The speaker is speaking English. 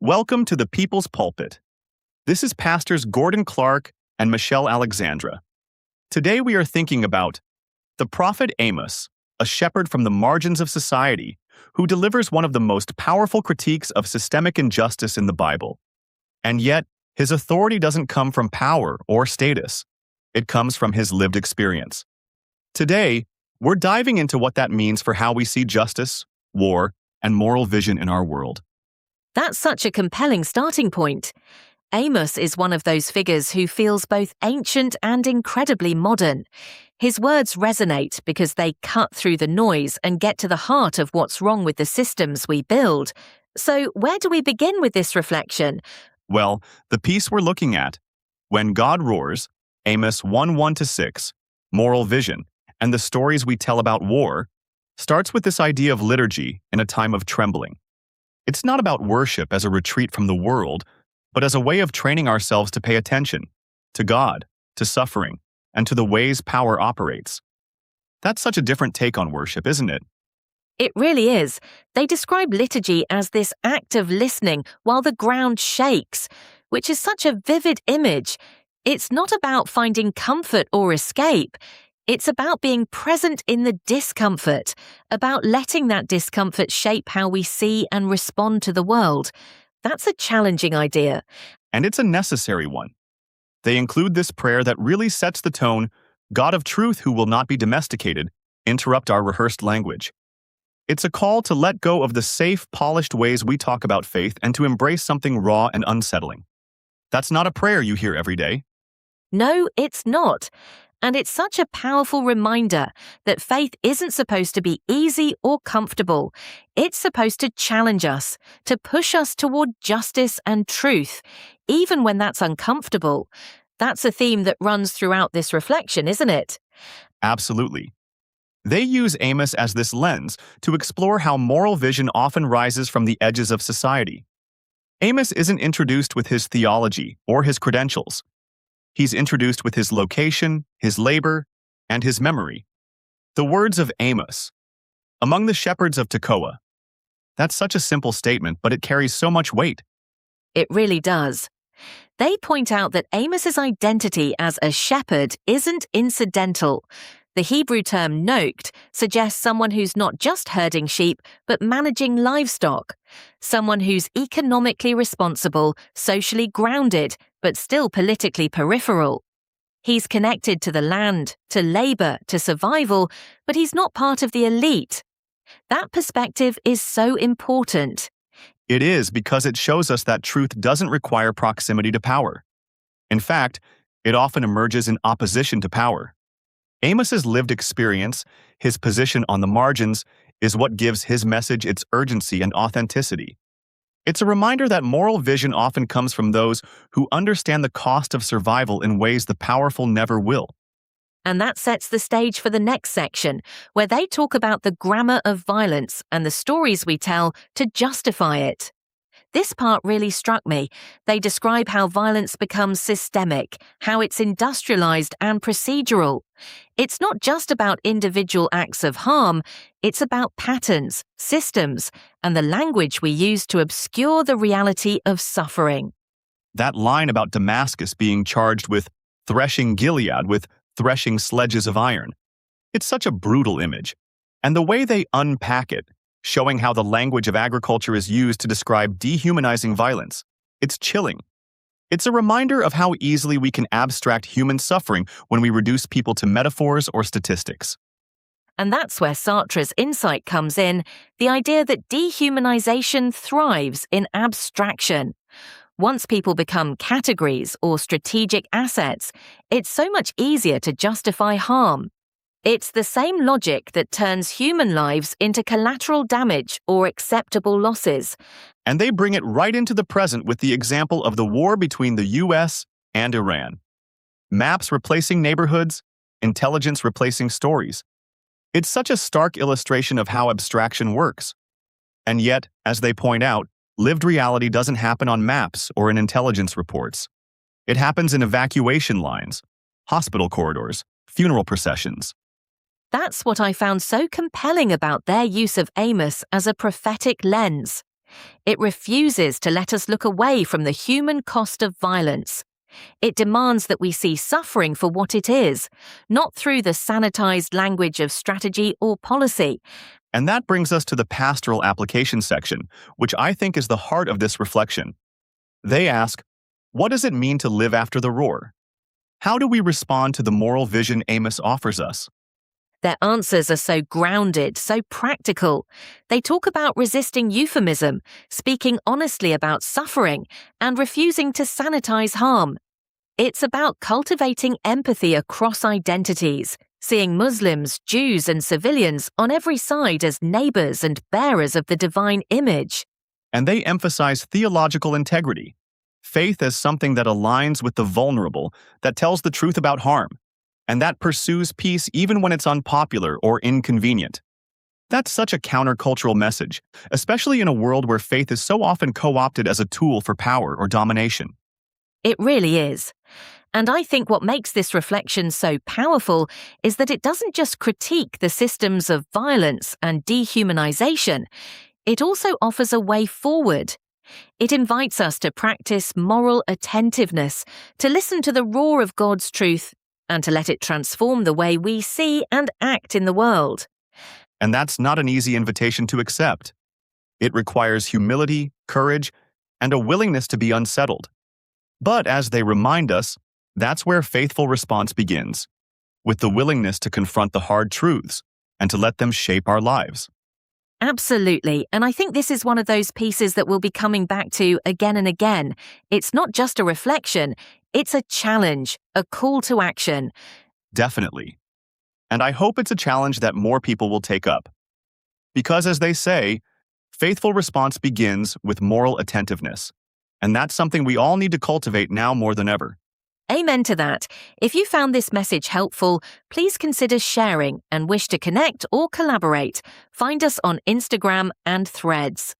Welcome to the People's Pulpit. This is Pastors Gordon Clark and Michelle Alexandra. Today we are thinking about the prophet Amos, a shepherd from the margins of society, who delivers one of the most powerful critiques of systemic injustice in the Bible. And yet, his authority doesn't come from power or status. It comes from his lived experience. Today, we're diving into what that means for how we see justice, war, and moral vision in our world. That's such a compelling starting point. Amos is one of those figures who feels both ancient and incredibly modern. His words resonate because they cut through the noise and get to the heart of what's wrong with the systems we build. So, where do we begin with this reflection? Well, the piece we're looking at, When God Roars, Amos 1:1-6, Moral Vision, and the stories we tell about war, starts with this idea of liturgy in a time of trembling. It's not about worship as a retreat from the world, but as a way of training ourselves to pay attention to God, to suffering, and to the ways power operates. That's such a different take on worship, isn't it? It really is. They describe liturgy as this act of listening while the ground shakes, which is such a vivid image. It's not about finding comfort or escape. It's about being present in the discomfort, about letting that discomfort shape how we see and respond to the world. That's a challenging idea. And it's a necessary one. They include this prayer that really sets the tone, God of truth who will not be domesticated, interrupt our rehearsed language. It's a call to let go of the safe, polished ways we talk about faith and to embrace something raw and unsettling. That's not a prayer you hear every day. No, it's not. And it's such a powerful reminder that faith isn't supposed to be easy or comfortable. It's supposed to challenge us, to push us toward justice and truth, even when that's uncomfortable. That's a theme that runs throughout this reflection, isn't it? Absolutely. They use Amos as this lens to explore how moral vision often rises from the edges of society. Amos isn't introduced with his theology or his credentials. He's introduced with his location, his labor, and his memory. The words of Amos, among the shepherds of Tekoa. That's such a simple statement, but it carries so much weight. It really does. They point out that Amos's identity as a shepherd isn't incidental. The Hebrew term nokt suggests someone who's not just herding sheep, but managing livestock. Someone who's economically responsible, socially grounded, but still politically peripheral. He's connected to the land, to labor, to survival, but he's not part of the elite. That perspective is so important. It is because it shows us that truth doesn't require proximity to power. In fact, it often emerges in opposition to power. Amos's lived experience, his position on the margins, is what gives his message its urgency and authenticity. It's a reminder that moral vision often comes from those who understand the cost of survival in ways the powerful never will. And that sets the stage for the next section, where they talk about the grammar of violence and the stories we tell to justify it. This part really struck me. They describe how violence becomes systemic, how it's industrialized and procedural. It's not just about individual acts of harm, it's about patterns, systems, and the language we use to obscure the reality of suffering. That line about Damascus being charged with threshing Gilead with threshing sledges of iron. It's such a brutal image. And the way they unpack it, showing how the language of agriculture is used to describe dehumanizing violence. It's chilling. It's a reminder of how easily we can abstract human suffering when we reduce people to metaphors or statistics. And that's where Sartre's insight comes in, the idea that dehumanization thrives in abstraction. Once people become categories or strategic assets, it's so much easier to justify harm. It's the same logic that turns human lives into collateral damage or acceptable losses. And they bring it right into the present with the example of the war between the US and Iran. Maps replacing neighborhoods, intelligence replacing stories. It's such a stark illustration of how abstraction works. And yet, as they point out, lived reality doesn't happen on maps or in intelligence reports. It happens in evacuation lines, hospital corridors, funeral processions. That's what I found so compelling about their use of Amos as a prophetic lens. It refuses to let us look away from the human cost of violence. It demands that we see suffering for what it is, not through the sanitized language of strategy or policy. And that brings us to the pastoral application section, which I think is the heart of this reflection. They ask, what does it mean to live after the roar? How do we respond to the moral vision Amos offers us? Their answers are so grounded, so practical. They talk about resisting euphemism, speaking honestly about suffering, and refusing to sanitize harm. It's about cultivating empathy across identities, seeing Muslims, Jews, and civilians on every side as neighbors and bearers of the divine image. And they emphasize theological integrity, faith as something that aligns with the vulnerable, that tells the truth about harm, and that pursues peace even when it's unpopular or inconvenient. That's such a countercultural message, especially in a world where faith is so often co-opted as a tool for power or domination. It really is. And I think what makes this reflection so powerful is that it doesn't just critique the systems of violence and dehumanization, it also offers a way forward. It invites us to practice moral attentiveness, to listen to the roar of God's truth, and to let it transform the way we see and act in the world. And that's not an easy invitation to accept. It requires humility, courage, and a willingness to be unsettled. But as they remind us, that's where faithful response begins, with the willingness to confront the hard truths and to let them shape our lives. Absolutely, and I think this is one of those pieces that we'll be coming back to again and again. It's not just a reflection, it's a challenge, a call to action. Definitely. And I hope it's a challenge that more people will take up. Because as they say, faithful response begins with moral attentiveness. And that's something we all need to cultivate now more than ever. Amen to that. If you found this message helpful, please consider sharing and wish to connect or collaborate. Find us on Instagram and Threads.